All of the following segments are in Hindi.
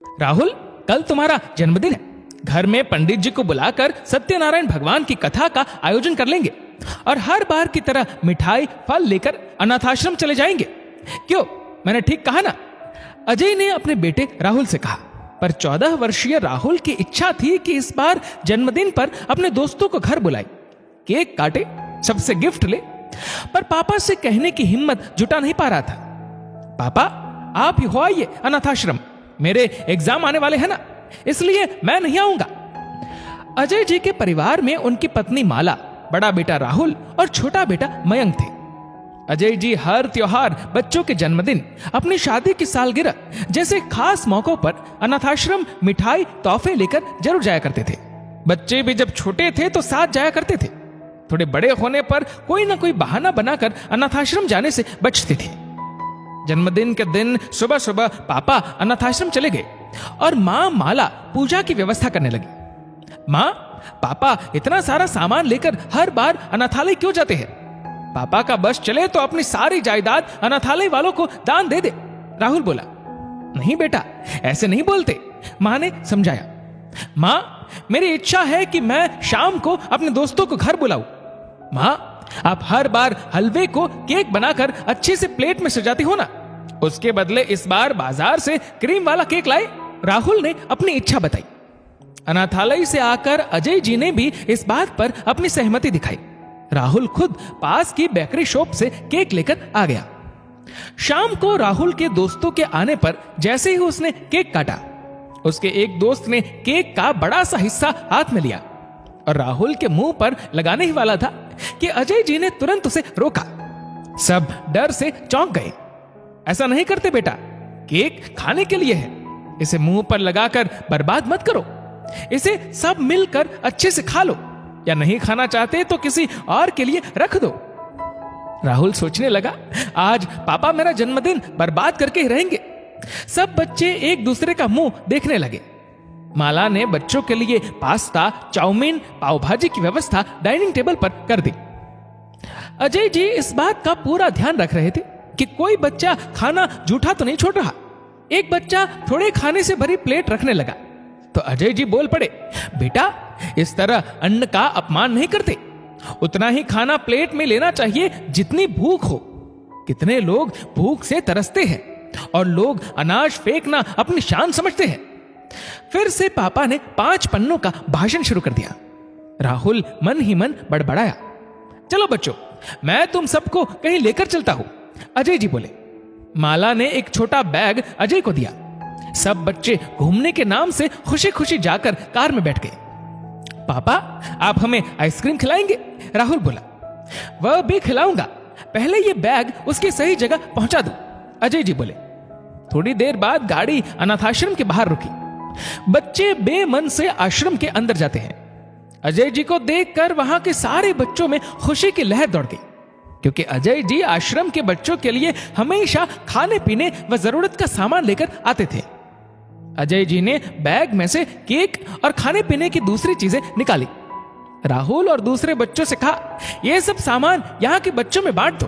राहुल, कल तुम्हारा जन्मदिन है। घर में पंडित जी को बुलाकर सत्यनारायण भगवान की कथा का आयोजन कर लेंगे और हर बार की तरह मिठाई फल लेकर अनाथाश्रम चले जाएंगे। क्यों, मैंने ठीक कहा ना? अजय ने अपने बेटे राहुल से कहा। पर 14 वर्षीय राहुल की इच्छा थी कि इस बार जन्मदिन पर अपने दोस्तों को घर बुलाए, केक काटे, सबसे गिफ्ट ले। पर पापा से कहने की हिम्मत जुटा नहीं पा रहा था। पापा, आप ही हो आइए अनाथाश्रम, मेरे एग्जाम आने वाले हैं ना, इसलिए मैं नहीं आऊंगा। अजय जी के परिवार में उनकी पत्नी माला, बड़ा बेटा राहुल और छोटा बेटा मयंक थे। अजय जी हर त्योहार, बच्चों के जन्मदिन, अपनी शादी की सालगिरह जैसे खास मौकों पर अनाथाश्रम मिठाई तोहफे लेकर जरूर जाया करते थे। बच्चे भी जब छोटे थे तो साथ जाया करते थे। थोड़े बड़े होने पर कोई ना कोई बहाना बनाकर अनाथाश्रम जाने से बचते थे। जन्मदिन के दिन सुबह सुबह पापा अनाथाश्रम चले गए और माँ माला पूजा की व्यवस्था करने लगी। माँ, पापा इतना सारा सामान लेकर हर बार अनाथालय क्यों जाते हैं? पापा का बस चले तो अपनी सारी जायदाद अनाथालय वालों को दान दे दे। राहुल बोला। नहीं बेटा, ऐसे नहीं बोलते, माँ ने समझाया। माँ, मेरी इच्छा है कि मैं शाम को अपने दोस्तों को घर बुलाऊं। माँ, आप हर बार हलवे को केक बनाकर अच्छे से प्लेट में सजाती हो ना, उसके बदले इस बार बाजार से क्रीम वाला केक लाए। राहुल ने अपनी इच्छा बताई। अनाथालय से आकर अजय जी ने भी इस बात पर अपनी सहमति दिखाई। राहुल खुद पास की बेकरी शॉप से केक लेकर आ गया। शाम को राहुल के दोस्तों के आने पर जैसे ही उसने केक काटा, उसके एक दोस्त ने केक का बड़ा सा हिस्सा हाथ में लिया और राहुल के मुंह पर लगाने ही वाला था कि अजय जी ने तुरंत उसे रोका। सब डर से चौंक गए। ऐसा नहीं करते बेटा, केक खाने के लिए है, इसे मुंह पर लगाकर बर्बाद मत करो, इसे सब मिलकर अच्छे से खा लो, या नहीं खाना चाहते तो किसी और के लिए रख दो। राहुल सोचने लगा, आज पापा मेरा जन्मदिन बर्बाद करके ही रहेंगे। सब बच्चे एक दूसरे का मुंह देखने लगे। माला ने बच्चों के लिए पास्ता, चाउमीन, पाव भाजी की व्यवस्था डाइनिंग टेबल पर कर दी। अजय जी इस बात का पूरा ध्यान रख रहे थे कि कोई बच्चा खाना जूठा तो नहीं छोड़ रहा। एक बच्चा थोड़े खाने से भरी प्लेट रखने लगा तो अजय जी बोल पड़े, बेटा, इस तरह अन्न का अपमान नहीं करते, उतना ही खाना प्लेट में लेना चाहिए जितनी भूख हो। कितने लोग भूख से तरसते हैं और लोग अनाज फेंकना अपनी शान समझते हैं। फिर से पापा ने 5 पन्नों का भाषण शुरू कर दिया। राहुल मन ही मन बड़बड़ाया। चलो बच्चों, मैं तुम सबको कहीं लेकर चलता हूं, अजय जी बोले। माला ने एक छोटा बैग अजय को दिया। सब बच्चे घूमने के नाम से खुशी खुशी जाकर कार में बैठ गए। पापा, आप हमें आइसक्रीम खिलाएंगे? राहुल बोला। वह भी खिलाऊंगा, पहले ये बैग उसकी सही जगह पहुंचा दो, अजय जी बोले। थोड़ी देर बाद गाड़ी अनाथाश्रम के बाहर रुकी। बच्चे बेमन से आश्रम के अंदर जाते हैं। अजय जी को देखकर वहां के सारे बच्चों में खुशी की लहर दौड़ गई, क्योंकि अजय जी आश्रम के बच्चों के लिए हमेशा खाने पीने व जरूरत का सामान लेकर आते थे। अजय जी ने बैग में से केक और खाने पीने की दूसरी चीजें निकाली। राहुल और दूसरे बच्चों से कहा, यह सब सामान यहाँ के बच्चों में बांट दो।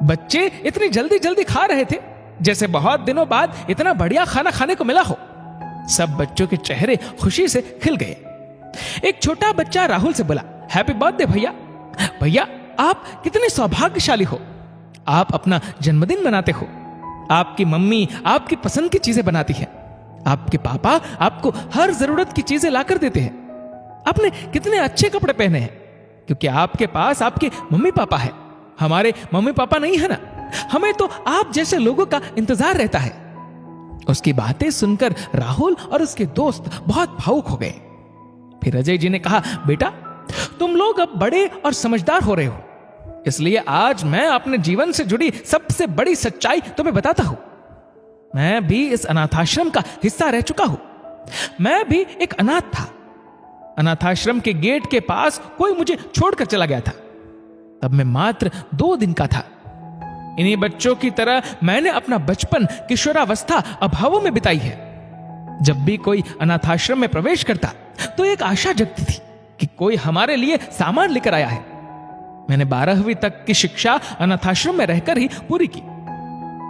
बच्चे इतनी जल्दी जल्दी खा रहे थे जैसे बहुत दिनों बाद इतना बढ़िया खाना खाने को मिला हो। सब बच्चों के चेहरे खुशी से खिल गए। एक छोटा बच्चा राहुल से बोला, हैप्पी बर्थडे भैया। भैया, आप कितने सौभाग्यशाली हो, आप अपना जन्मदिन मनाते हो। आपकी मम्मी आपकी पसंद की चीजें बनाती है, आपके पापा आपको हर जरूरत की चीजें लाकर देते हैं। आपने कितने अच्छे कपड़े पहने हैं, क्योंकि आपके पास आपके मम्मी पापा है। हमारे मम्मी पापा नहीं है ना, हमें तो आप जैसे लोगों का इंतजार रहता है। उसकी बातें सुनकर राहुल और उसके दोस्त बहुत भावुक हो गए। फिर अजय जी ने कहा, बेटा, तुम लोग अब बड़े और समझदार हो रहे हो, इसलिए आज मैं अपने जीवन से जुड़ी सबसे बड़ी सच्चाई तुम्हें बताता हूं। मैं भी इस अनाथाश्रम का हिस्सा रह चुका हूं। मैं भी एक अनाथ था। अनाथाश्रम के गेट के पास कोई मुझे छोड़कर चला गया था। तब मैं मात्र 2 दिन का था। इन्हीं बच्चों की तरह मैंने अपना बचपन, किशोरावस्था अभावों में बिताई है। जब भी कोई अनाथाश्रम में प्रवेश करता तो एक आशा जगती थी कि कोई हमारे लिए सामान लेकर आया है। मैंने 12वीं तक की शिक्षा अनाथाश्रम में रहकर ही पूरी की।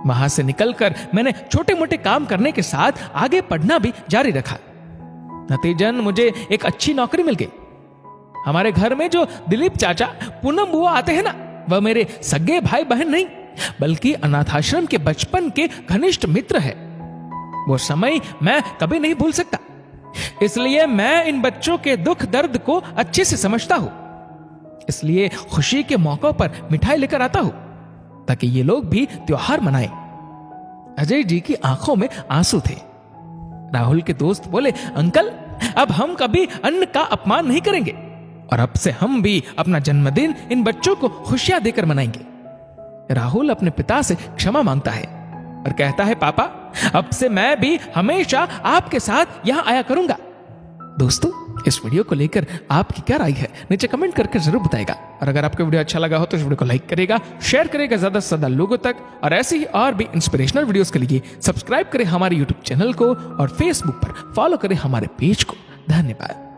वहां से निकलकर मैंने छोटे मोटे काम करने के साथ आगे पढ़ना भी जारी रखा। नतीजन मुझे एक अच्छी नौकरी मिल गई। हमारे घर में जो दिलीप चाचा, पूनम बुआ आते हैं ना, वह मेरे सगे भाई बहन नहीं बल्कि अनाथाश्रम के बचपन के घनिष्ठ मित्र है। वो समय मैं कभी नहीं भूल सकता। इसलिए मैं इन बच्चों के दुख दर्द को अच्छे से समझता हूं। इसलिए खुशी के मौकों पर मिठाई लेकर आता हूं ताकि ये लोग भी त्योहार मनाएं। अजय जी की आंखों में आंसू थे। राहुल के दोस्त बोले, अंकल अब हम कभी अन्न का अपमान नहीं करेंगे और अब से हम भी अपना जन्मदिन इन बच्चों को खुशियां देकर मनाएंगे। राहुल अपने पिता से क्षमा मांगता है और कहता है, पापा अब से मैं भी हमेशा आपके साथ यहां आया करूंगा। दोस्तों, इस वीडियो को लेकर आपकी क्या राय है नीचे कमेंट करके जरूर बताएगा। और अगर आपको वीडियो अच्छा लगा हो तो इस वीडियो को लाइक करेगा, शेयर करेगा ज्यादा से ज्यादा लोगों तक। और ऐसे ही और भी इंस्पिरेशनल वीडियोस के लिए सब्सक्राइब करें हमारे यूट्यूब चैनल को और फेसबुक पर फॉलो करें हमारे पेज को। धन्यवाद।